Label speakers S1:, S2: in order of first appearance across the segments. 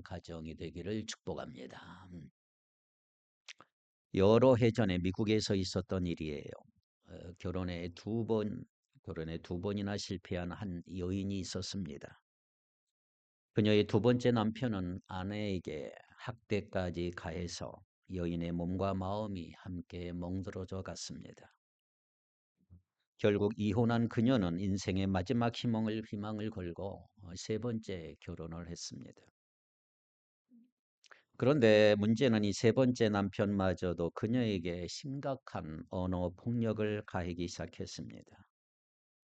S1: 행복한 가정이 되기를 축복합니다. 여러 해 전에 미국에서 있었던 일이에요. 결혼에 두 번이나 실패한 한 여인이 있었습니다. 그녀의 두 번째 남편은 아내에게 학대까지 가해서 여인의 몸과 마음이 함께 멍들어져 갔습니다. 결국 이혼한 그녀는 인생의 마지막 희망을 걸고 세 번째 결혼을 했습니다. 그런데 문제는 이 세 번째 남편마저도 그녀에게 심각한 언어 폭력을 가하기 시작했습니다.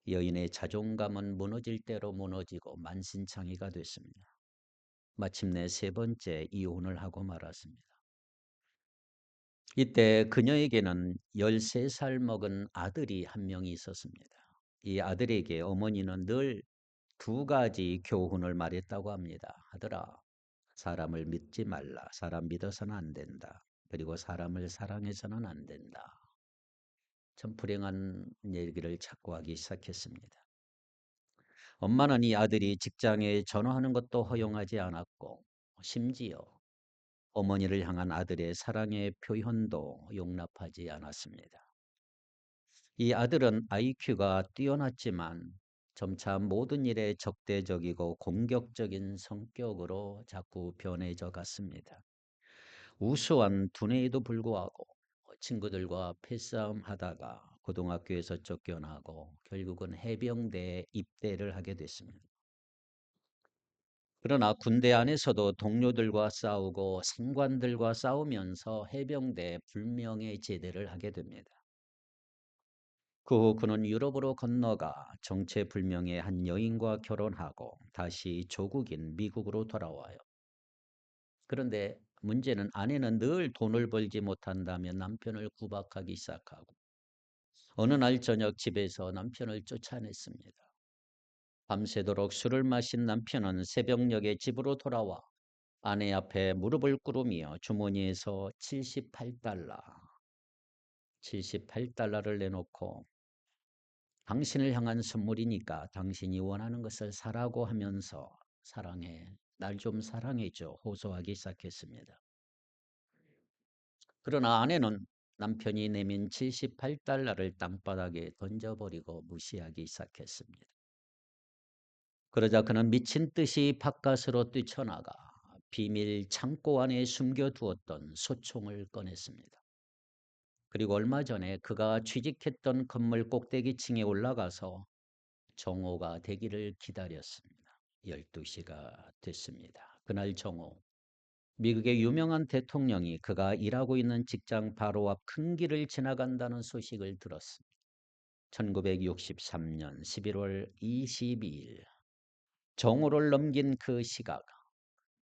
S1: 여인의 자존감은 무너질 대로 무너지고 만신창이가 됐습니다. 마침내 세 번째 이혼을 하고 말았습니다. 이때 그녀에게는 13살 먹은 아들이 한 명이 있었습니다. 이 아들에게 어머니는 늘 두 가지 교훈을 말했다고 합니다. 아들아, 사람을 믿지 말라. 사람 믿어서는 안 된다. 그리고 사람을 사랑해서는 안 된다. 참 불행한 얘기를 자꾸 하기 시작했습니다. 엄마는 이 아들이 직장에 전화하는 것도 허용하지 않았고 심지어 어머니를 향한 아들의 사랑의 표현도 용납하지 않았습니다. 이 아들은 IQ가 뛰어났지만 점차 모든 일에 적대적이고 공격적인 성격으로 자꾸 변해져 갔습니다. 우수한 두뇌에도 불구하고 친구들과 패싸움 하다가 고등학교에서 쫓겨나고 결국은 해병대에 입대를 하게 됐습니다. 그러나 군대 안에서도 동료들과 싸우고 상관들과 싸우면서 해병대 불명예 제대를 하게 됩니다. 그 후 그는 유럽으로 건너가 정체불명의 한 여인과 결혼하고 다시 조국인 미국으로 돌아와요. 그런데 문제는 아내는 늘 돈을 벌지 못한다며 남편을 구박하기 시작하고 어느 날 저녁 집에서 남편을 쫓아냈습니다. 밤새도록 술을 마신 남편은 새벽녘에 집으로 돌아와 아내 앞에 무릎을 꿇으며 주머니에서 78달러를 내놓고 당신을 향한 선물이니까 당신이 원하는 것을 사라고 하면서 사랑해, 날 좀 사랑해줘 호소하기 시작했습니다. 그러나 아내는 남편이 내민 78달러를 땅바닥에 던져버리고 무시하기 시작했습니다. 그러자 그는 미친 듯이 바깥으로 뛰쳐나가 비밀 창고 안에 숨겨두었던 소총을 꺼냈습니다. 그리고 얼마 전에 그가 취직했던 건물 꼭대기층에 올라가서 정오가 되기를 기다렸습니다. 12시가 됐습니다. 그날 정오, 미국의 유명한 대통령이 그가 일하고 있는 직장 바로 앞 큰 길을 지나간다는 소식을 들었습니다. 1963년 11월 22일 정오를 넘긴 그 시각,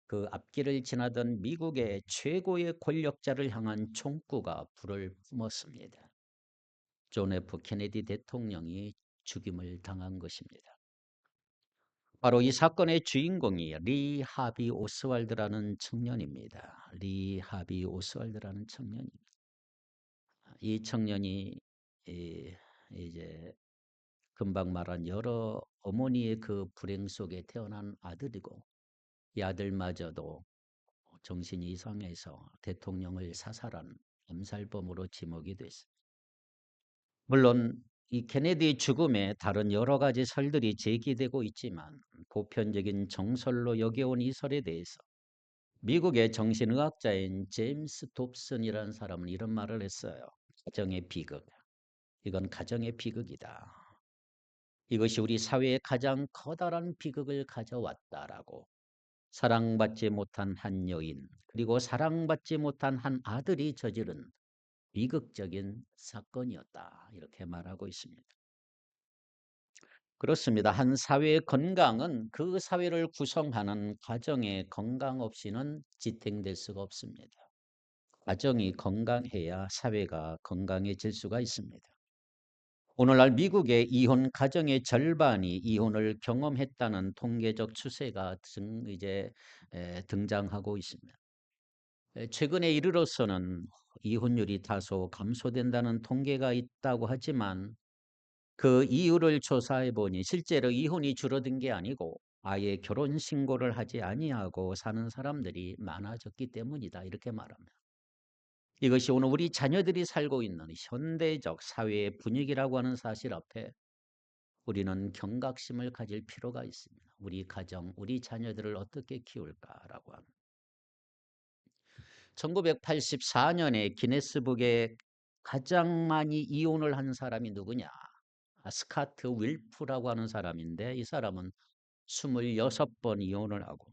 S1: 그 앞길을 지나던 미국의 최고의 권력자를 향한 총구가 불을 뿜었습니다. 존 F 케네디 대통령이 죽임을 당한 것입니다. 바로 이 사건의 주인공이 리 하비 오스왈드라는 청년입니다. 리 하비 오스왈드라는 청년입니다. 이 청년이 이제 금방 말한 여러 어머니의 그 불행 속에 태어난 아들이고 이 아들마저도 정신이 이상해서 대통령을 사살한 암살범으로 지목이 됐습니다. 물론 이 케네디 죽음에 다른 여러 가지 설들이 제기되고 있지만 보편적인 정설로 여겨온 이 설에 대해서 미국의 정신의학자인 제임스 dobson이라는 사람은 이런 말을 했어요. 가정의 비극. 이건 가정의 비극이다. 이것이 우리 사회의 가장 커다란 비극을 가져왔다라고. 사랑받지 못한 한 여인 그리고 사랑받지 못한 한 아들이 저지른 비극적인 사건이었다. 이렇게 말하고 있습니다. 그렇습니다. 한 사회의 건강은 그 사회를 구성하는 가정의 건강 없이는 지탱될 수가 없습니다. 가정이 건강해야 사회가 건강해질 수가 있습니다. 오늘날 미국의 이혼 가정의 절반이 이혼을 경험했다는 통계적 추세가 등장하고 있습니다. 최근에 이르러서는 이혼율이 다소 감소된다는 통계가 있다고 하지만 그 이유를 조사해 보니 실제로 이혼이 줄어든 게 아니고 아예 결혼 신고를 하지 아니하고 사는 사람들이 많아졌기 때문이다. 이렇게 말합니다. 이것이 오늘 우리 자녀들이 살고 있는 현대적 사회의 분위기라고 하는 사실 앞에 우리는 경각심을 가질 필요가 있습니다. 우리 가정, 우리 자녀들을 어떻게 키울까라고 하는. 1984년에 기네스북에 가장 많이 이혼을 한 사람이 누구냐? 스카트 윌프라고 하는 사람인데 이 사람은 26번 이혼을 하고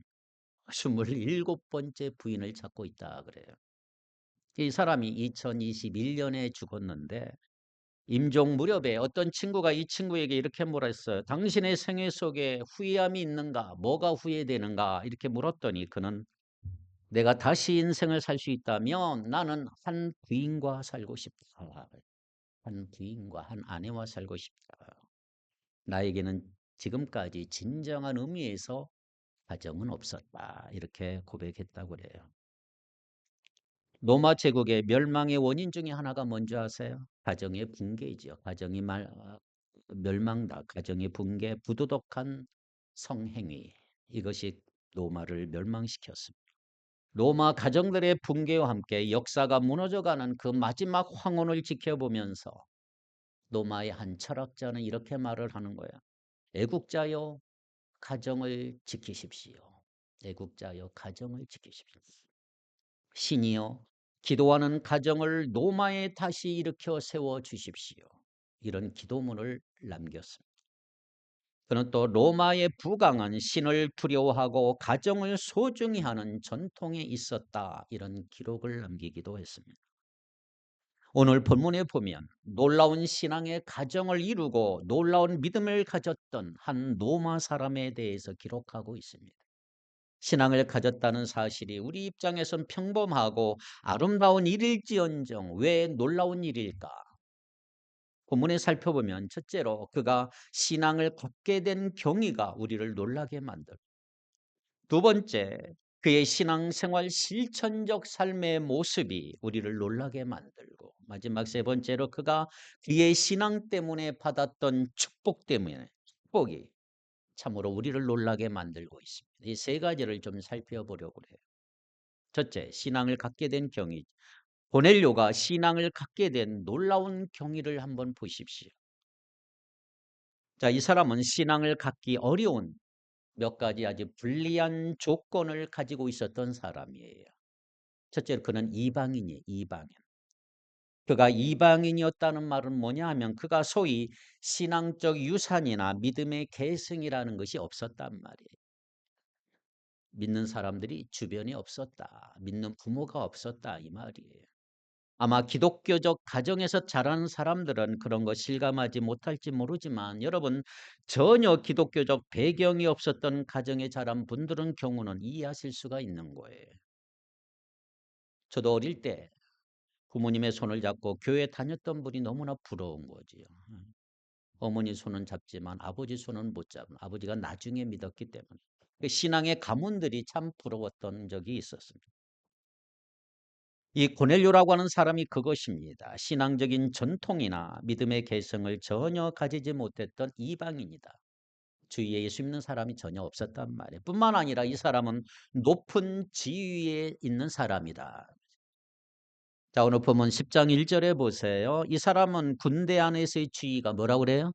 S1: 27번째 부인을 찾고 있다 그래요. 이 사람이 2021년에 죽었는데 임종 무렵에 어떤 친구가 이 친구에게 이렇게 물었어요. 당신의 생애 속에 후회함이 있는가? 뭐가 후회되는가? 이렇게 물었더니 그는 내가 다시 인생을 살 수 있다면 나는 한 부인과 살고 싶다. 한 부인과 한 아내와 살고 싶다. 나에게는 지금까지 진정한 의미에서 가정은 없었다. 이렇게 고백했다고 그래요. 로마 제국의 멸망의 원인 중에 하나가 뭔지 아세요? 가정의 붕괴이죠. 멸망다. 가정의 붕괴, 부도덕한 성행위. 이것이 로마를 멸망시켰습니다. 로마 가정들의 붕괴와 함께 역사가 무너져가는 그 마지막 황혼을 지켜보면서 로마의 한 철학자는 이렇게 말을 하는 거야. 애국자여 가정을 지키십시오. 애국자여 가정을 지키십시오. 신이여 기도하는 가정을 로마에 다시 일으켜 세워 주십시오. 이런 기도문을 남겼습니다. 그는 또 로마의 부강은 신을 두려워하고 가정을 소중히 하는 전통에 있었다. 이런 기록을 남기기도 했습니다. 오늘 본문에 보면 놀라운 신앙의 가정을 이루고 놀라운 믿음을 가졌던 한 로마 사람에 대해서 기록하고 있습니다. 신앙을 가졌다는 사실이 우리 입장에선 평범하고 아름다운 일일지언정 왜 놀라운 일일까? 본문에 살펴보면 첫째로 그가 신앙을 갖게 된 경위가 우리를 놀라게 만들고, 두 번째 그의 신앙생활 실천적 삶의 모습이 우리를 놀라게 만들고, 마지막 세 번째로 그의 신앙 때문에 받았던 축복 때문에 축복이 참으로 우리를 놀라게 만들고 있습니다. 이 세 가지를 좀 살펴보려고 해요. 첫째, 신앙을 갖게 된 경위. 고넬료가 신앙을 갖게 된 놀라운 경위를 한번 보십시오. 자, 이 사람은 신앙을 갖기 어려운 몇 가지 아주 불리한 조건을 가지고 있었던 사람이에요. 첫째로 그는 이방인이에요. 이방인. 그가 이방인이었다는 말은 뭐냐 하면 그가 소위 신앙적 유산이나 믿음의 계승이라는 것이 없었단 말이에요. 믿는 사람들이 주변에 없었다. 믿는 부모가 없었다. 이 말이에요. 아마 기독교적 가정에서 자라는 사람들은 그런 거 실감하지 못할지 모르지만 여러분 전혀 기독교적 배경이 없었던 가정에 자란 분들은 경우는 이해하실 수가 있는 거예요. 저도 어릴 때 부모님의 손을 잡고 교회 다녔던 분이 너무나 부러운 거지요. 어머니 손은 잡지만 아버지 손은 못 잡은, 아버지가 나중에 믿었기 때문에. 그 신앙의 가문들이 참 부러웠던 적이 있었습니다. 이 고넬료라고 하는 사람이 그것입니다. 신앙적인 전통이나 믿음의 개성을 전혀 가지지 못했던 이방인이다. 주위에 예수 믿는 사람이 전혀 없었단 말이에요. 뿐만 아니라 이 사람은 높은 지위에 있는 사람이다. 자, 오늘 보면 10장 1절에 보세요. 이 사람은 군대 안에서의 지위가 뭐라고 그래요?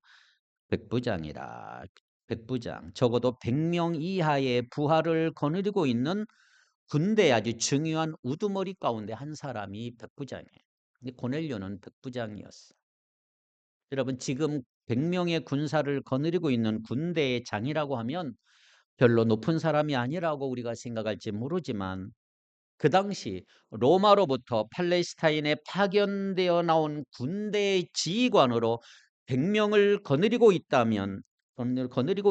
S1: 백부장이라. 백부장. 적어도 100명 이하의 부하를 거느리고 있는 군대 아주 중요한 우두머리 가운데 한 사람이 백부장이에요. 근데 고넬료는 백부장이었어. 여러분 지금 100명의 군사를 거느리고 있는 군대의 장이라고 하면 별로 높은 사람이 아니라고 우리가 생각할지 모르지만 그 당시 로마로부터 팔레스타인에 파견되어 나온 군대의 지휘관으로 100명을 거느리고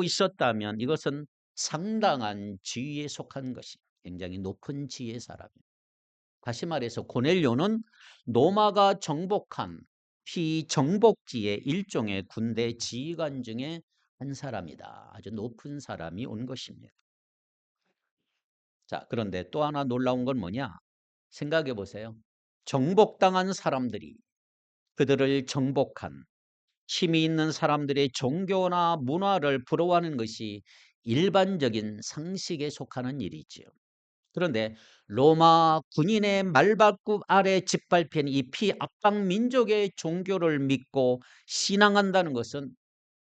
S1: 있었다면 이것은 상당한 지위에 속한 것이 굉장히 높은 지위의 사람입니다. 다시 말해서 고넬료는 로마가 정복한 피정복지의 일종의 군대 지휘관 중에 한 사람이다. 아주 높은 사람이 온 것입니다. 자, 그런데 또 하나 놀라운 건 뭐냐? 생각해 보세요. 정복당한 사람들이 그들을 정복한 힘이 있는 사람들의 종교나 문화를 부러워하는 것이 일반적인 상식에 속하는 일이지요. 그런데 로마 군인의 말발굽 아래 짓밟힌 이 피압박 민족의 종교를 믿고 신앙한다는 것은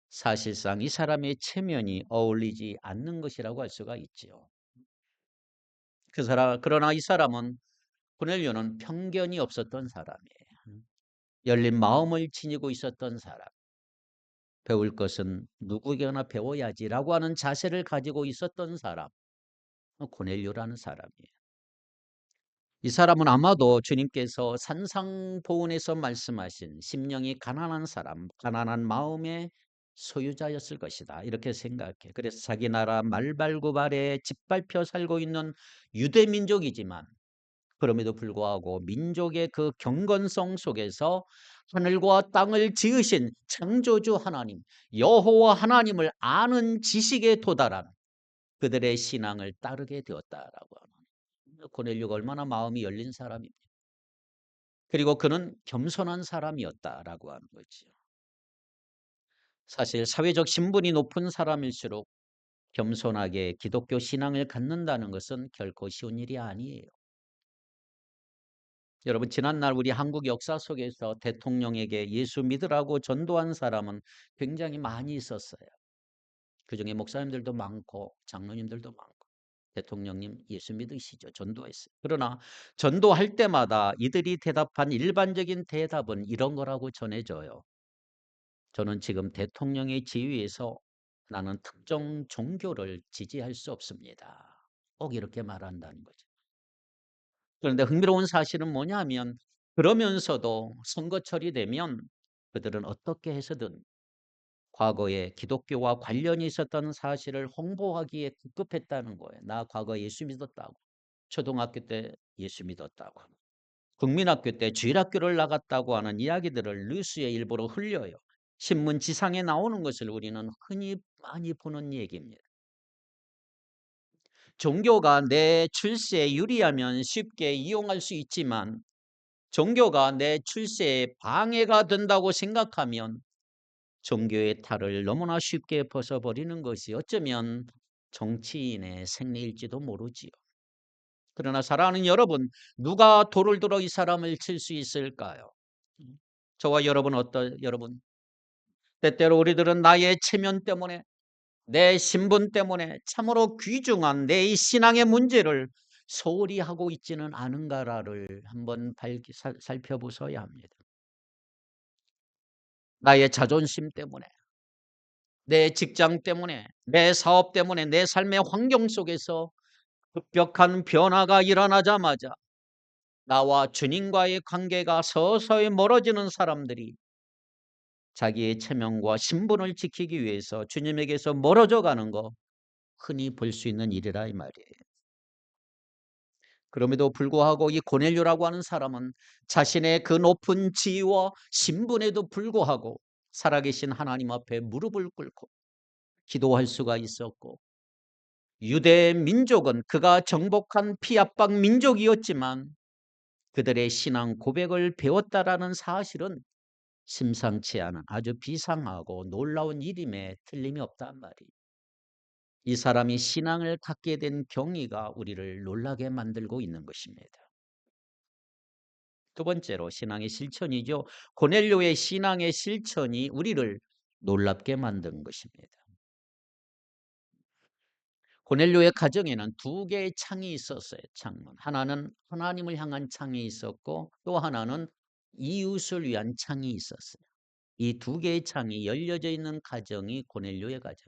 S1: 사실상 이 사람의 체면이 어울리지 않는 것이라고 할 수가 있지요. 그러나 이 사람은, 고넬료는 편견이 없었던 사람이에요. 열린 마음을 지니고 있었던 사람. 배울 것은 누구에게나 배워야지라고 하는 자세를 가지고 있었던 사람. 고넬료라는 사람이에요. 이 사람은 아마도 주님께서 산상보훈에서 말씀하신 심령이 가난한 사람, 가난한 마음의 소유자였을 것이다, 이렇게 생각해. 그래서 자기 나라 말발굽 아래 짓밟혀 살고 있는 유대 민족이지만 그럼에도 불구하고 민족의 그 경건성 속에서 하늘과 땅을 지으신 창조주 하나님, 여호와 하나님을 아는 지식에 도달한 그들의 신앙을 따르게 되었다라고 하는, 고넬료가 얼마나 마음이 열린 사람입니다. 그리고 그는 겸손한 사람이었다라고 하는 거죠. 사실 사회적 신분이 높은 사람일수록 겸손하게 기독교 신앙을 갖는다는 것은 결코 쉬운 일이 아니에요. 여러분, 지난날 우리 한국 역사 속에서 대통령에게 예수 믿으라고 전도한 사람은 굉장히 많이 있었어요. 그중에 목사님들도 많고 장로님들도 많고. 대통령님 예수 믿으시죠? 전도했어요. 그러나 전도할 때마다 이들이 대답한 일반적인 대답은 이런 거라고 전해져요. 저는 지금 대통령의 지위에서 나는 특정 종교를 지지할 수 없습니다. 꼭 이렇게 말한다는 거죠. 그런데 흥미로운 사실은 뭐냐면, 그러면서도 선거철이 되면 그들은 어떻게 해서든 과거에 기독교와 관련이 있었던 사실을 홍보하기에 급급했다는 거예요. 나 과거에 예수 믿었다고. 초등학교 때 예수 믿었다고. 국민학교 때 주일학교를 나갔다고 하는 이야기들을 뉴스에 일부러 흘려요. 신문 지상에 나오는 것을 우리는 흔히 많이 보는 얘기입니다. 종교가 내 출세에 유리하면 쉽게 이용할 수 있지만 종교가 내 출세에 방해가 된다고 생각하면 종교의 탈을 너무나 쉽게 벗어버리는 것이 어쩌면 정치인의 생리일지도 모르지요. 그러나 사랑하는 여러분, 누가 돌을 들어 이 사람을 칠 수 있을까요? 저와 여러분, 여러분, 때때로 우리들은 나의 체면 때문에, 내 신분 때문에 참으로 귀중한 내 이 신앙의 문제를 소홀히 하고 있지는 않은가를 한번 살펴보셔야 합니다. 나의 자존심 때문에, 내 직장 때문에, 내 사업 때문에, 내 삶의 환경 속에서 급격한 변화가 일어나자마자 나와 주님과의 관계가 서서히 멀어지는 사람들이 자기의 체면과 신분을 지키기 위해서 주님에게서 멀어져 가는 거 흔히 볼 수 있는 일이라 이 말이에요. 그럼에도 불구하고 이 고넬료라고 하는 사람은 자신의 그 높은 지위와 신분에도 불구하고 살아계신 하나님 앞에 무릎을 꿇고 기도할 수가 있었고, 유대 민족은 그가 정복한 피압박 민족이었지만 그들의 신앙 고백을 배웠다라는 사실은 심상치 않은 아주 비상하고 놀라운 일임에 틀림이 없단 말이에요. 이 사람이 신앙을 갖게 된 경위가 우리를 놀라게 만들고 있는 것입니다. 두 번째로 신앙의 실천이죠. 고넬료의 신앙의 실천이 우리를 놀랍게 만든 것입니다. 고넬료의 가정에는 두 개의 창이 있었어요. 창문. 하나는 하나님을 향한 창이 있었고 또 하나는 이웃을 위한 창이 있었어요. 이 두 개의 창이 열려져 있는 가정이 고넬료의 가정.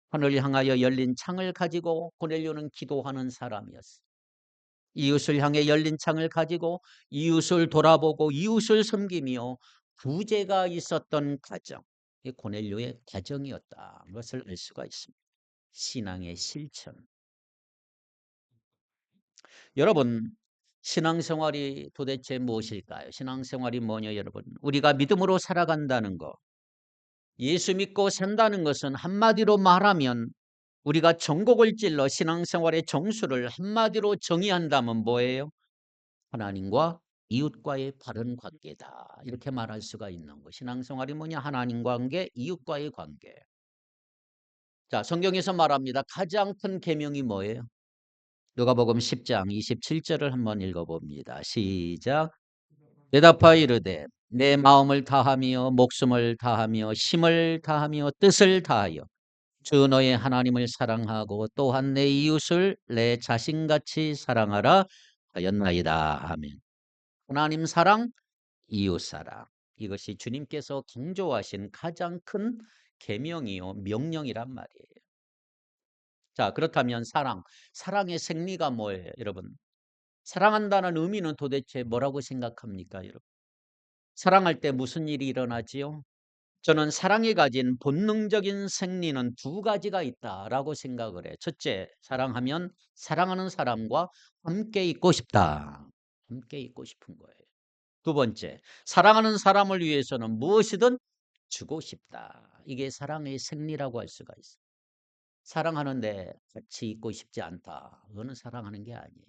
S1: 하늘을 향하여 열린 창을 가지고 고넬료는 기도하는 사람이었어요. 이웃을 향해 열린 창을 가지고 이웃을 돌아보고 이웃을 섬기며 부재가 있었던 가정, 이 고넬료의 가정이었다는 것을 알 수가 있습니다. 신앙의 실천. 여러분, 신앙생활이 도대체 무엇일까요? 신앙생활이 뭐냐, 여러분? 우리가 믿음으로 살아간다는 것, 예수 믿고 산다는 것은 한마디로 말하면, 우리가 전곡을 찔러 신앙생활의 정수를 한마디로 정의한다면 뭐예요? 하나님과 이웃과의 바른 관계다, 이렇게 말할 수가 있는 것. 신앙생활이 뭐냐? 하나님 관계, 이웃과의 관계. 자, 성경에서 말합니다. 가장 큰 계명이 뭐예요? 누가복음 10장 27절을 한번 읽어봅니다. 시작. 대답하여 이르되 내 마음을 다하며 목숨을 다하며 힘을 다하며 뜻을 다하여 주 너의 하나님을 사랑하고 또한 내 이웃을 내 자신같이 사랑하라 하였나이다. 아멘. 하나님 사랑, 이웃 사랑. 이것이 주님께서 강조하신 가장 큰 계명이요 명령이란 말이에요. 자, 그렇다면 사랑의 생리가 뭐예요, 여러분? 사랑한다는 의미는 도대체 뭐라고 생각합니까, 여러분? 사랑할 때 무슨 일이 일어나지요? 저는 사랑이 가진 본능적인 생리는 두 가지가 있다라고 생각을 해요. 첫째, 사랑하면 사랑하는 사람과 함께 있고 싶다. 함께 있고 싶은 거예요. 두 번째, 사랑하는 사람을 위해서는 무엇이든 주고 싶다. 이게 사랑의 생리라고 할 수가 있어요. 사랑하는데 같이 있고 싶지 않다. 그거는 사랑하는 게 아니에요.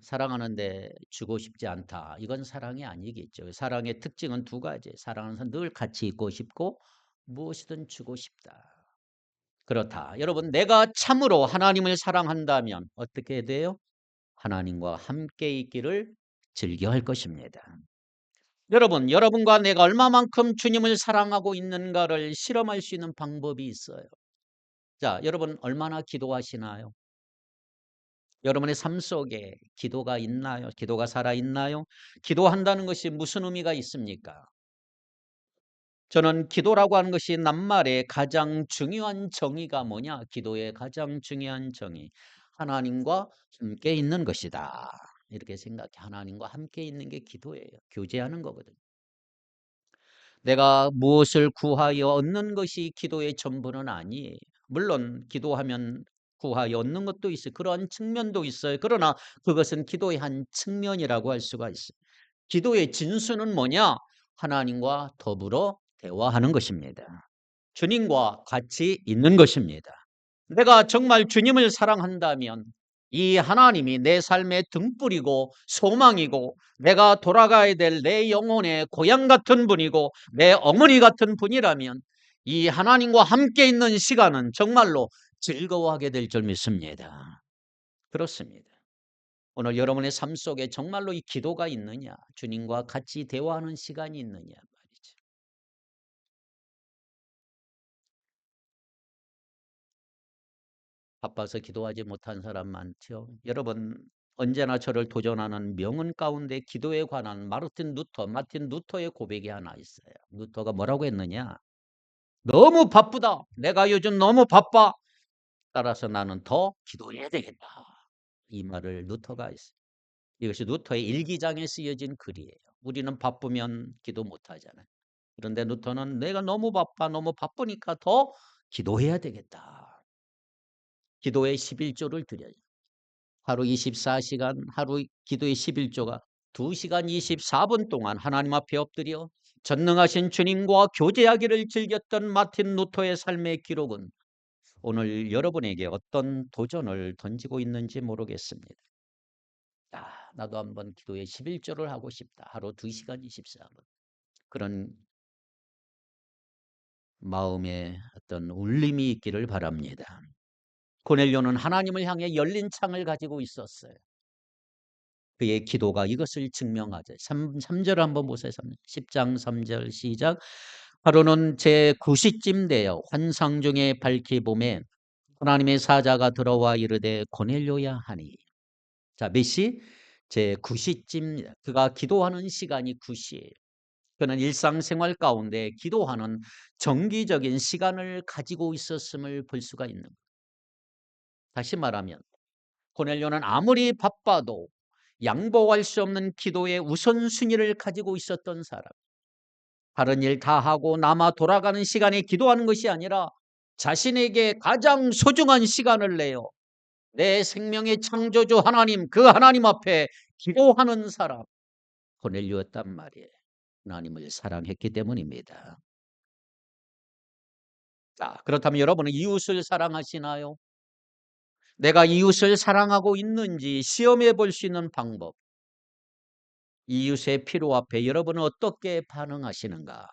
S1: 사랑하는데 주고 싶지 않다. 이건 사랑이 아니겠죠. 사랑의 특징은 두 가지. 사랑하는 사람 늘 같이 있고 싶고 무엇이든 주고 싶다. 그렇다. 여러분, 내가 참으로 하나님을 사랑한다면 어떻게 돼요? 하나님과 함께 있기를 즐겨할 것입니다. 여러분, 여러분과 내가 얼마만큼 주님을 사랑하고 있는가를 실험할 수 있는 방법이 있어요. 자, 여러분 얼마나 기도하시나요? 여러분의 삶 속에 기도가 있나요? 기도가 살아있나요? 기도한다는 것이 무슨 의미가 있습니까? 저는 기도라고 하는 것이 낱말의 가장 중요한 정의가 뭐냐? 기도의 가장 중요한 정의. 하나님과 함께 있는 것이다. 이렇게 생각해. 하나님과 함께 있는 게 기도예요. 교제하는 거거든요. 내가 무엇을 구하여 얻는 것이 기도의 전부는 아니에요. 물론 기도하면 구하여 얻는 것도 있어요. 그러한 측면도 있어요. 그러나 그것은 기도의 한 측면이라고 할 수가 있어요. 기도의 진수는 뭐냐? 하나님과 더불어 대화하는 것입니다. 주님과 같이 있는 것입니다. 내가 정말 주님을 사랑한다면 이 하나님이 내 삶의 등불이고 소망이고 내가 돌아가야 될 내 영혼의 고향 같은 분이고 내 어머니 같은 분이라면 이 하나님과 함께 있는 시간은 정말로 즐거워하게 될 줄 믿습니다. 그렇습니다. 오늘 여러분의 삶 속에 정말로 이 기도가 있느냐, 주님과 같이 대화하는 시간이 있느냐 말이죠. 바빠서 기도하지 못한 사람 많죠. 여러분, 언제나 저를 도전하는 명언 가운데 기도에 관한 마틴 루터의 고백이 하나 있어요. 루터가 뭐라고 했느냐? 너무 바쁘다. 내가 요즘 너무 바빠. 따라서 나는 더 기도해야 되겠다. 이 말을 루터가 했어요. 이것이 루터의 일기장에 쓰여진 글이에요. 우리는 바쁘면 기도 못하잖아요. 그런데 루터는 내가 너무 바빠, 너무 바쁘니까 더 기도해야 되겠다. 기도의 11조를 드려요. 하루 24시간, 하루 기도의 11조가 2시간 24분 동안 하나님 앞에 엎드려 전능하신 주님과 교제하기를 즐겼던 마틴 루터의 삶의 기록은 오늘 여러분에게 어떤 도전을 던지고 있는지 모르겠습니다. 나도 한번 기도의 11조를 하고 싶다. 하루 2시간 24분. 그런 마음에 어떤 울림이 있기를 바랍니다. 고넬료는 하나님을 향해 열린 창을 가지고 있었어요. 그의 기도가 이것을 증명하죠. 3절 한번 보세요. 10장 3절 시작. 하루는 제 9시쯤 되어 환상 중에 밝히 봄에 하나님의 사자가 들어와 이르되 고넬료야 하니. 자, 몇 시? 제 9시쯤. 그가 기도하는 시간이 9시예요. 그는 일상생활 가운데 기도하는 정기적인 시간을 가지고 있었음을 볼 수가 있는 거예요. 다시 말하면 고넬료는 아무리 바빠도 양보할 수 없는 기도의 우선순위를 가지고 있었던 사람. 다른 일 다 하고 남아 돌아가는 시간에 기도하는 것이 아니라 자신에게 가장 소중한 시간을 내요. 내 생명의 창조주 하나님, 그 하나님 앞에 기도하는 사람. 고넬료였단 말이에요. 하나님을 사랑했기 때문입니다. 자, 그렇다면 여러분은 이웃을 사랑하시나요? 내가 이웃을 사랑하고 있는지 시험해 볼 수 있는 방법. 이웃의 필요 앞에 여러분은 어떻게 반응하시는가?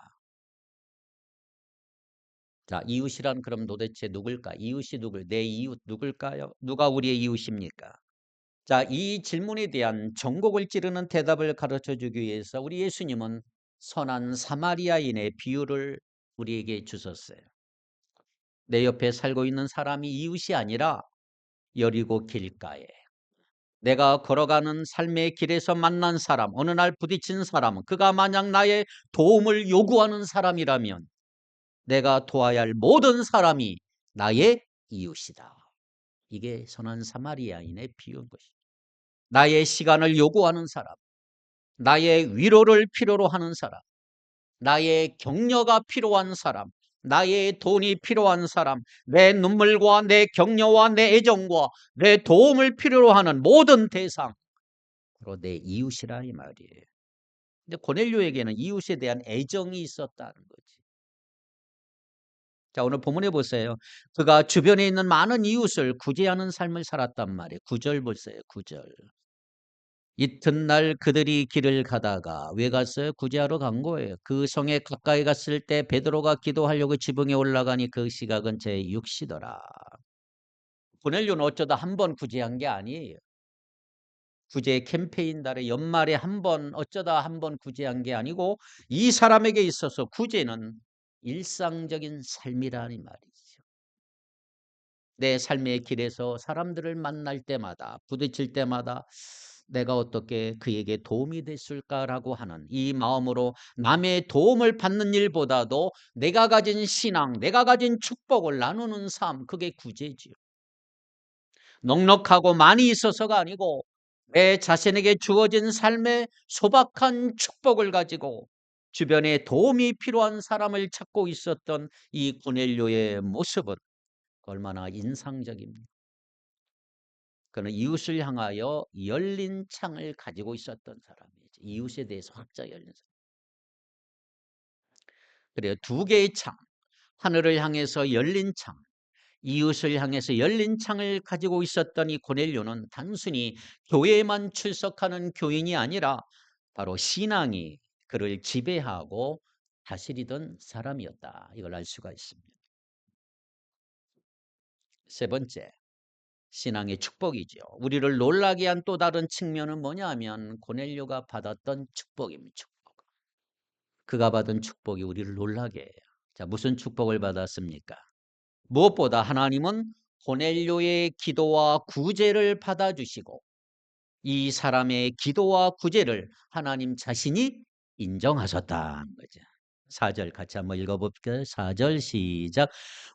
S1: 자, 이웃이란 그럼 도대체 누굴까? 이웃이 누굴? 내 이웃 누굴까요? 누가 우리의 이웃입니까? 자, 이 질문에 대한 전곡을 찌르는 대답을 가르쳐 주기 위해서 우리 예수님은 선한 사마리아인의 비유를 우리에게 주셨어요. 내 옆에 살고 있는 사람이 이웃이 아니라 여리고 길가에 내가 걸어가는 삶의 길에서 만난 사람, 어느 날 부딪힌 사람, 그가 만약 나의 도움을 요구하는 사람이라면 내가 도와야 할 모든 사람이 나의 이웃이다. 이게 선한 사마리아인의 비유인 것이다. 나의 시간을 요구하는 사람, 나의 위로를 필요로 하는 사람, 나의 격려가 필요한 사람, 나의 돈이 필요한 사람, 내 눈물과 내 격려와 내 애정과 내 도움을 필요로 하는 모든 대상, 바로 내 이웃이라 이 말이에요. 근데 고넬료에게는 이웃에 대한 애정이 있었다는 거지. 자, 오늘 본문에 보세요. 그가 주변에 있는 많은 이웃을 구제하는 삶을 살았단 말이에요. 9절 보세요. 9절. 이튿날 그들이 길을 가다가 왜 갔어요? 구제하러 간 거예요. 그 성에 가까이 갔을 때 베드로가 기도하려고 지붕에 올라가니 그 시각은 제6시더라. 고넬료는 어쩌다 한 번 구제한 게 아니에요. 구제 캠페인 달에 연말에 한 번 어쩌다 한 번 구제한 게 아니고 이 사람에게 있어서 구제는 일상적인 삶이라는 말이죠. 내 삶의 길에서 사람들을 만날 때마다 부딪힐 때마다 내가 어떻게 그에게 도움이 됐을까라고 하는 이 마음으로 남의 도움을 받는 일보다도 내가 가진 신앙, 내가 가진 축복을 나누는 삶, 그게 구제지요. 넉넉하고 많이 있어서가 아니고 내 자신에게 주어진 삶의 소박한 축복을 가지고 주변에 도움이 필요한 사람을 찾고 있었던 이 고넬료의 모습은 얼마나 인상적입니까? 그는 이웃을 향하여 열린 창을 가지고 있었던 사람이죠. 이웃에 대해서 확장 열린 사람. 그래요. 두 개의 창, 하늘을 향해서 열린 창, 이웃을 향해서 열린 창을 가지고 있었던 이 고넬료는 단순히 교회에만 출석하는 교인이 아니라 바로 신앙이 그를 지배하고 다스리던 사람이었다. 이걸 알 수가 있습니다. 세 번째, 신앙의 축복이죠. 우리를 놀라게 한 또 다른 측면은 뭐냐 하면 고넬료가 받았던 축복입니다. 축복. 그가 받은 축복이 우리를 놀라게 해요. 자, 무슨 축복을 받았습니까? 무엇보다 하나님은 고넬료의 기도와 구제를 받아주시고 이 사람의 기도와 구제를 하나님 자신이 인정하셨다는 거죠. 4절 같이 한번 읽어볼게요. 4절 시작.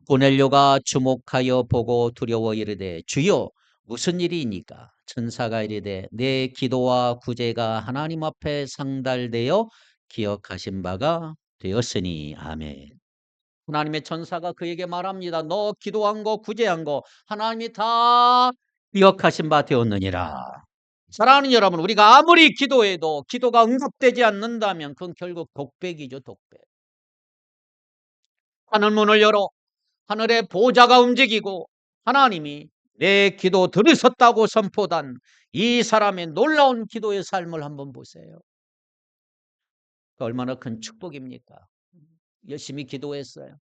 S1: 고넬료가 주목하여 보고 두려워 이르되 주여 무슨 일이니까? 천사가 이르되 내 기도와 구제가 하나님 앞에 상달되어 기억하신 바가 되었으니 아멘. 하나님의 천사가 그에게 말합니다. 너 기도한 거 구제한 거 하나님이 다 기억하신 바 되었느니라. 사랑하는 여러분, 우리가 아무리 기도해도 기도가 응답되지 않는다면 그건 결국 독백이죠, 독백. 하늘문을 열어 하늘의 보좌가 움직이고 하나님이 내 기도 들으셨다고 선포한 이 사람의 놀라운 기도의 삶을 한번 보세요. 얼마나 큰 축복입니까? 열심히 기도했어요.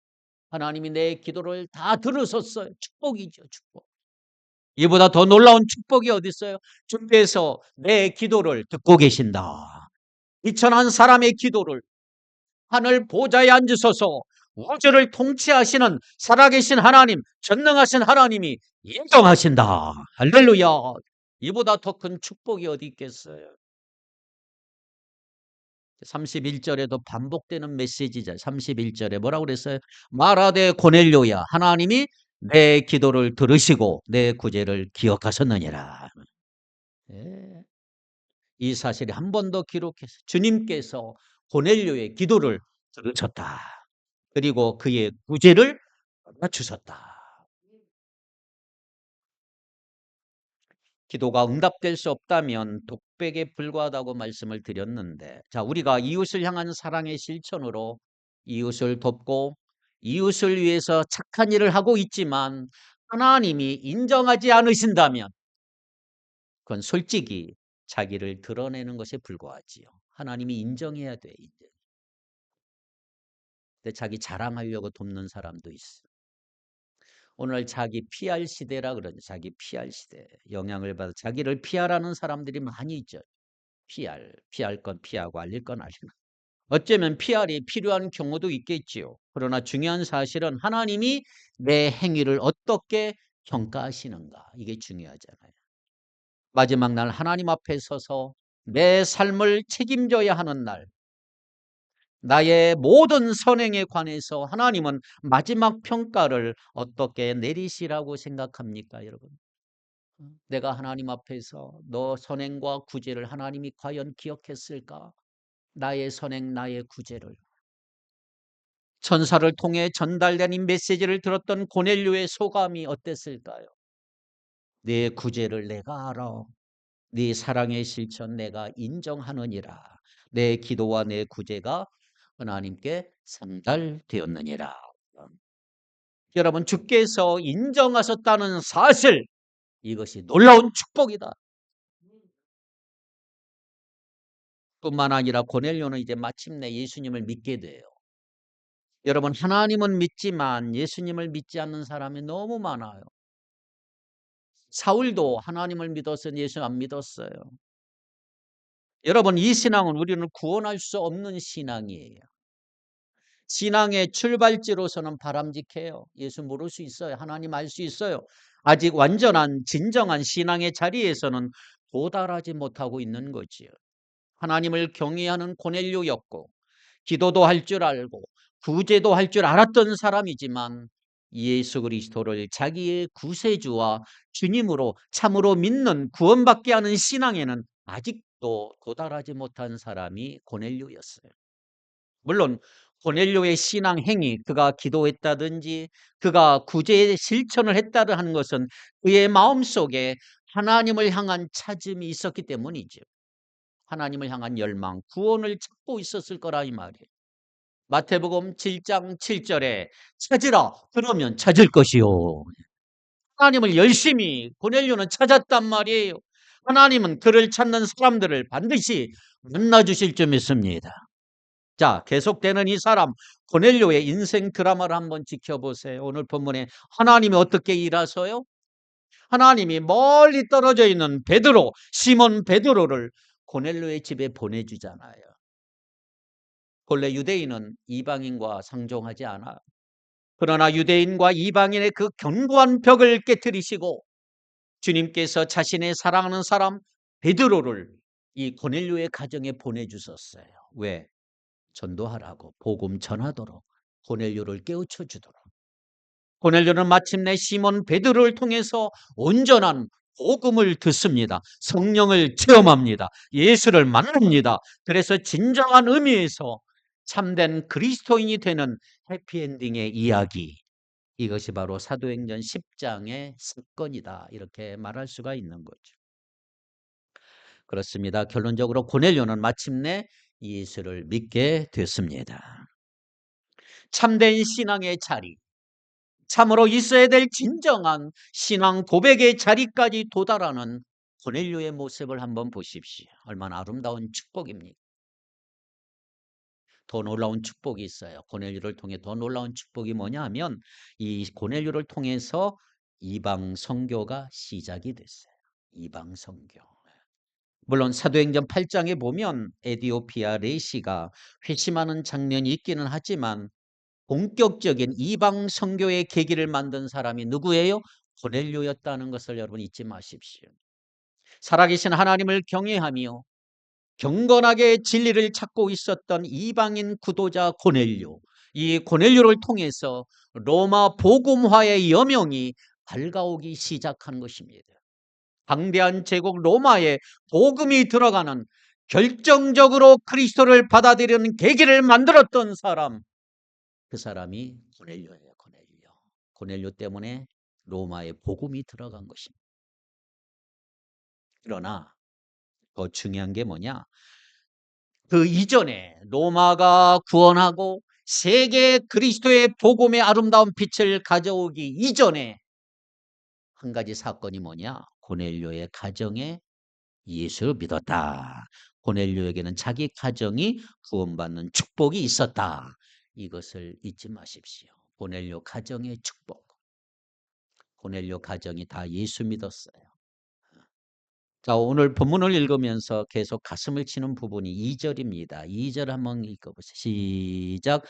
S1: 하나님이 내 기도를 다 들으셨어요. 축복이죠, 축복. 이보다 더 놀라운 축복이 어디 있어요? 주께서 내 기도를 듣고 계신다. 이천한 사람의 기도를 하늘 보좌에 앉으셔서 우주를 통치하시는 살아계신 하나님, 전능하신 하나님이 인정하신다. 할렐루야. 이보다 더 큰 축복이 어디 있겠어요? 31절에도 반복되는 메시지죠. 31절에 뭐라고 그랬어요? 말하되 고넬료야 하나님이 내 기도를 들으시고 내 구제를 기억하셨느니라. 예. 이 사실이 한 번 더 기록해서 주님께서 고넬료의 기도를 들으셨다. 그리고 그의 구제를 주셨다. 기도가 응답될 수 없다면 독백에 불과하다고 말씀을 드렸는데, 자, 우리가 이웃을 향한 사랑의 실천으로 이웃을 돕고 이웃을 위해서 착한 일을 하고 있지만 하나님이 인정하지 않으신다면 그건 솔직히 자기를 드러내는 것에 불과하지요. 하나님이 인정해야 돼. 이제. 근데 자기 자랑하려고 돕는 사람도 있어. 오늘 자기 PR 시대라 그러죠. 자기 PR 시대. 영향을 받아 자기를 PR하는 사람들이 많이 있죠. PR, 피할 건 피하고 알릴 건 알리고. 어쩌면 PR이 필요한 경우도 있겠지요. 그러나 중요한 사실은 하나님이 내 행위를 어떻게 평가하시는가. 이게 중요하잖아요. 마지막 날 하나님 앞에 서서 내 삶을 책임져야 하는 날, 나의 모든 선행에 관해서 하나님은 마지막 평가를 어떻게 내리시라고 생각합니까, 여러분? 내가 하나님 앞에서 너 선행과 구제를 하나님이 과연 기억했을까? 나의 선행, 나의 구제를. 천사를 통해 전달된 이 메시지를 들었던 고넬료의 소감이 어땠을까요? 내 구제를 내가 알아. 네 사랑의 실천 내가 인정하느니라. 내 기도와 내 구제가 하나님께 상달되었느니라. 여러분, 주께서 인정하셨다는 사실, 이것이 놀라운 축복이다. 뿐만 아니라 고넬료는 이제 마침내 예수님을 믿게 돼요. 여러분, 하나님은 믿지만 예수님을 믿지 않는 사람이 너무 많아요. 사울도 하나님을 믿어서 예수 안 믿었어요. 여러분, 이 신앙은 우리는 구원할 수 없는 신앙이에요. 신앙의 출발지로서는 바람직해요. 예수 모를 수 있어요. 하나님 알 수 있어요. 아직 완전한 진정한 신앙의 자리에서는 도달하지 못하고 있는 거지요. 하나님을 경외하는 고넬료였고 기도도 할 줄 알고 구제도 할 줄 알았던 사람이지만 예수 그리스도를 자기의 구세주와 주님으로 참으로 믿는 구원받게 하는 신앙에는 아직도 도달하지 못한 사람이 고넬료였어요. 물론 고넬료의 신앙 행위, 그가 기도했다든지 그가 구제의 실천을 했다든 하는 것은 그의 마음속에 하나님을 향한 찾음이 있었기 때문이죠. 하나님을 향한 열망, 구원을 찾고 있었을 거라 이 말이에요. 마태복음 7장 7절에 찾으라 그러면 찾을 것이요. 하나님을 열심히 고넬료는 찾았단 말이에요. 하나님은 그를 찾는 사람들을 반드시 만나 주실 줄 믿습니다. 자, 계속되는 이 사람 고넬료의 인생 드라마를 한번 지켜보세요. 오늘 본문에 하나님이 어떻게 일하셔요? 하나님이 멀리 떨어져 있는 베드로, 시몬 베드로를 고넬료의 집에 보내주잖아요. 본래 유대인은 이방인과 상종하지 않아요. 그러나 유대인과 이방인의 그 견고한 벽을 깨뜨리시고 주님께서 자신의 사랑하는 사람 베드로를 이 고넬료의 가정에 보내주셨어요. 왜? 전도하라고, 복음 전하도록, 고넬료를 깨우쳐 주도록. 고넬료는 마침내 시몬 베드로를 통해서 온전한 복음을 듣습니다. 성령을 체험합니다. 예수를 만납니다. 그래서 진정한 의미에서 참된 그리스도인이 되는 해피엔딩의 이야기, 이것이 바로 사도행전 10장의 사건이다, 이렇게 말할 수가 있는 거죠. 그렇습니다. 결론적으로 고넬료는 마침내 예수를 믿게 됐습니다. 참된 신앙의 자리, 참으로 있어야 될 진정한 신앙 고백의 자리까지 도달하는 고넬료의 모습을 한번 보십시오. 얼마나 아름다운 축복입니까? 더 놀라운 축복이 있어요. 고넬료를 통해 더 놀라운 축복이 뭐냐 하면 이 고넬료를 통해서 이방 선교가 시작이 됐어요. 이방 선교. 물론 사도행전 8장에 보면 에디오피아 레시가 회심하는 장면이 있기는 하지만 본격적인 이방 선교의 계기를 만든 사람이 누구예요? 고넬료였다는 것을 여러분 잊지 마십시오. 살아계신 하나님을 경외하며 경건하게 진리를 찾고 있었던 이방인 구도자 고넬료, 이 고넬료를 통해서 로마 복음화의 여명이 밝아오기 시작한 것입니다. 방대한 제국 로마에 복음이 들어가는, 결정적으로 그리스도를 받아들이는 계기를 만들었던 사람, 그 사람이 고넬료예요. 고넬료. 고넬료 때문에 로마에 복음이 들어간 것입니다. 그러나 더 중요한 게 뭐냐? 그 이전에 로마가 구원하고 세계 그리스도의 복음의 아름다운 빛을 가져오기 이전에 한 가지 사건이 뭐냐? 고넬료의 가정에 예수를 믿었다. 고넬료에게는 자기 가정이 구원받는 축복이 있었다. 이것을 잊지 마십시오. 고넬료 가정의 축복. 고넬료 가정이 다 예수 믿었어요. 자, 오늘 본문을 읽으면서 계속 가슴을 치는 부분이 2절입니다. 2절 한번 읽어보세요. 시작.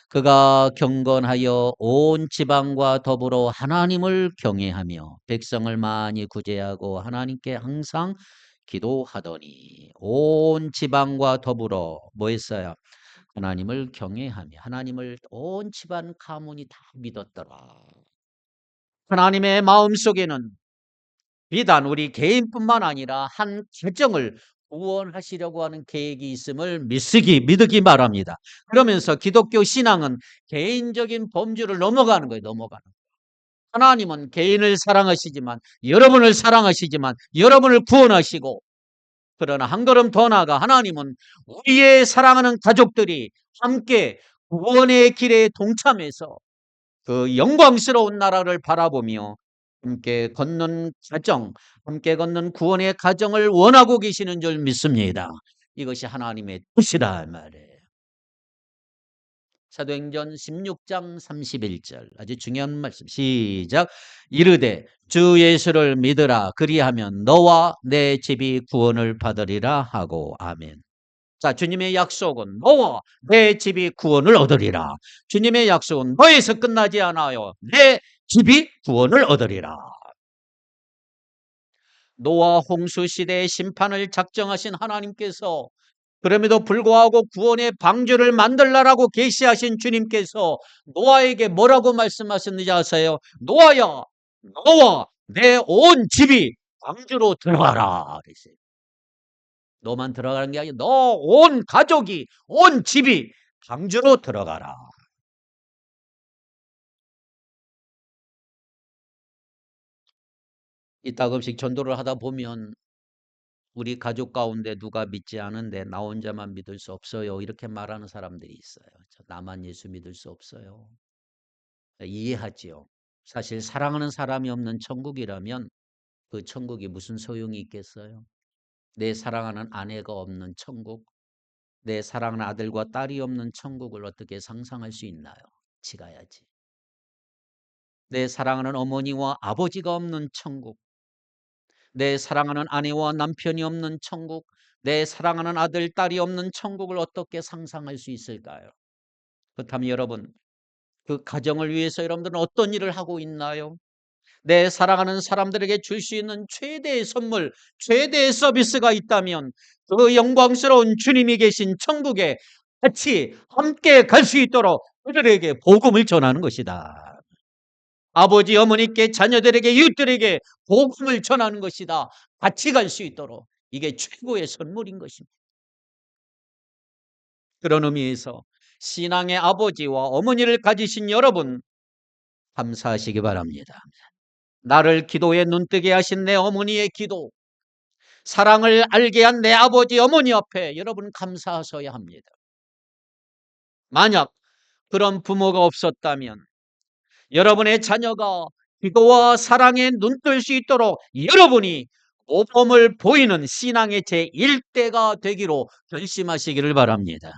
S1: 그가 경건하여 온 지방과 더불어 하나님을 경외하며 백성을 많이 구제하고 하나님께 항상 기도하더니 온 지방과 더불어 뭐 했어요? 하나님을 경외하며 하나님을 온 집안 가문이 다 믿었더라. 하나님의 마음속에는 비단 우리 개인뿐만 아니라 한 가정을 구원하시려고 하는 계획이 있음을 믿으기 바랍니다. 그러면서 기독교 신앙은 개인적인 범주를 넘어가는 거예요. 넘어가는 거예요. 하나님은 개인을 사랑하시지만 여러분을 사랑하시지만 여러분을 구원하시고 그러나 한 걸음 더 나아가 하나님은 우리의 사랑하는 가족들이 함께 구원의 길에 동참해서 그 영광스러운 나라를 바라보며 함께 걷는 가정, 함께 걷는 구원의 가정을 원하고 계시는 줄 믿습니다. 이것이 하나님의 뜻이라 말이에요. 사도행전 16장 31절 아주 중요한 말씀. 시작. 이르되 주 예수를 믿으라 그리하면 너와 내 집이 구원을 받으리라 하고 아멘. 자, 주님의 약속은 너와 내 집이 구원을 얻으리라. 주님의 약속은 너에서 끝나지 않아요. 내 집이 구원을 얻으리라. 노아 홍수 시대의 심판을 작정하신 하나님께서 그럼에도 불구하고 구원의 방주를 만들라라고 계시하신 주님께서 노아에게 뭐라고 말씀하셨는지 아세요? 노아야, 너와 내 온 집이 방주로 들어가라. 그랬어요. 너만 들어가는 게 아니라 너 온 가족이 온 집이 방주로 들어가라. 이따금씩 전도를 하다 보면 우리 가족 가운데 누가 믿지 않은데 나 혼자만 믿을 수 없어요. 이렇게 말하는 사람들이 있어요. 나만 예수 믿을 수 없어요. 이해하지요. 사실 사랑하는 사람이 없는 천국이라면 그 천국이 무슨 소용이 있겠어요? 내 사랑하는 아내가 없는 천국, 내 사랑하는 아들과 딸이 없는 천국을 어떻게 상상할 수 있나요? 같이 가야지. 내 사랑하는 어머니와 아버지가 없는 천국, 내 사랑하는 아내와 남편이 없는 천국, 내 사랑하는 아들, 딸이 없는 천국을 어떻게 상상할 수 있을까요? 그렇다면 여러분, 그 가정을 위해서 여러분들은 어떤 일을 하고 있나요? 내 사랑하는 사람들에게 줄 수 있는 최대의 선물, 최대의 서비스가 있다면 그 영광스러운 주님이 계신 천국에 같이 함께 갈 수 있도록 그들에게 복음을 전하는 것이다. 아버지, 어머니께, 자녀들에게, 이웃들에게 복음을 전하는 것이다. 같이 갈 수 있도록 이게 최고의 선물인 것입니다. 그런 의미에서 신앙의 아버지와 어머니를 가지신 여러분 감사하시기 바랍니다. 나를 기도에 눈뜨게 하신 내 어머니의 기도, 사랑을 알게 한 내 아버지, 어머니 앞에 여러분 감사하셔야 합니다. 만약 그런 부모가 없었다면 여러분의 자녀가 기도와 사랑에 눈뜰 수 있도록 여러분이 모범을 보이는 신앙의 제1대가 되기로 결심하시기를 바랍니다.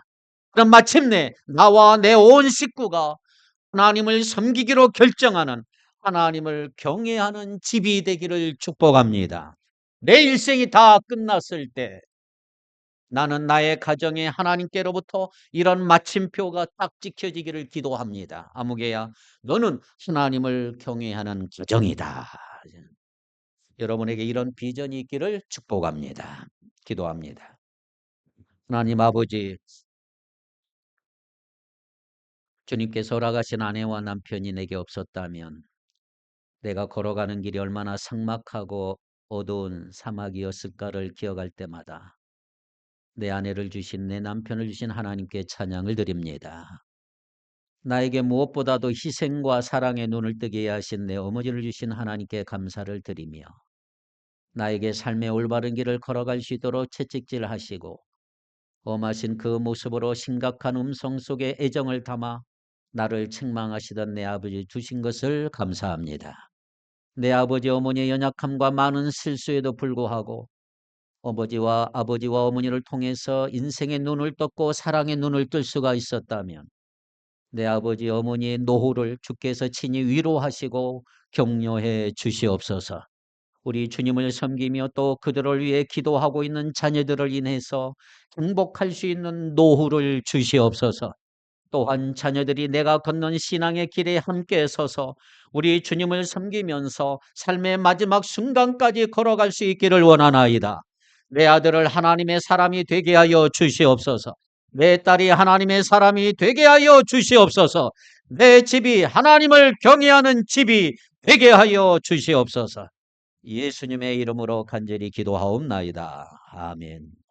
S1: 그럼 마침내 나와 내 온 식구가 하나님을 섬기기로 결정하는 하나님을 경외하는 집이 되기를 축복합니다. 내 일생이 다 끝났을 때 나는 나의 가정에 하나님께로부터 이런 마침표가 딱 찍혀지기를 기도합니다. 아무개야, 너는 하나님을 경외하는 가정이다. 여러분에게 이런 비전이 있기를 축복합니다. 기도합니다. 하나님 아버지, 주님께서 허락하신 아내와 남편이 내게 없었다면 내가 걸어가는 길이 얼마나 삭막하고 어두운 사막이었을까를 기억할 때마다 내 아내를 주신 내 남편을 주신 하나님께 찬양을 드립니다. 나에게 무엇보다도 희생과 사랑의 눈을 뜨게 하신 내 어머니를 주신 하나님께 감사를 드리며 나에게 삶의 올바른 길을 걸어갈 수 있도록 채찍질하시고 엄하신 그 모습으로 심각한 음성 속에 애정을 담아 나를 책망하시던 내 아버지 주신 것을 감사합니다. 내 아버지 어머니의 연약함과 많은 실수에도 불구하고 아버지와 어머니를 통해서 인생의 눈을 떴고 사랑의 눈을 뜰 수가 있었다면 내 아버지 어머니의 노후를 주께서 친히 위로하시고 격려해 주시옵소서. 우리 주님을 섬기며 또 그들을 위해 기도하고 있는 자녀들을 인해서 행복할 수 있는 노후를 주시옵소서. 또한 자녀들이 내가 걷는 신앙의 길에 함께 서서 우리 주님을 섬기면서 삶의 마지막 순간까지 걸어갈 수 있기를 원하나이다. 내 아들을 하나님의 사람이 되게 하여 주시옵소서. 내 딸이 하나님의 사람이 되게 하여 주시옵소서. 내 집이 하나님을 경외하는 집이 되게 하여 주시옵소서. 예수님의 이름으로 간절히 기도하옵나이다. 아멘.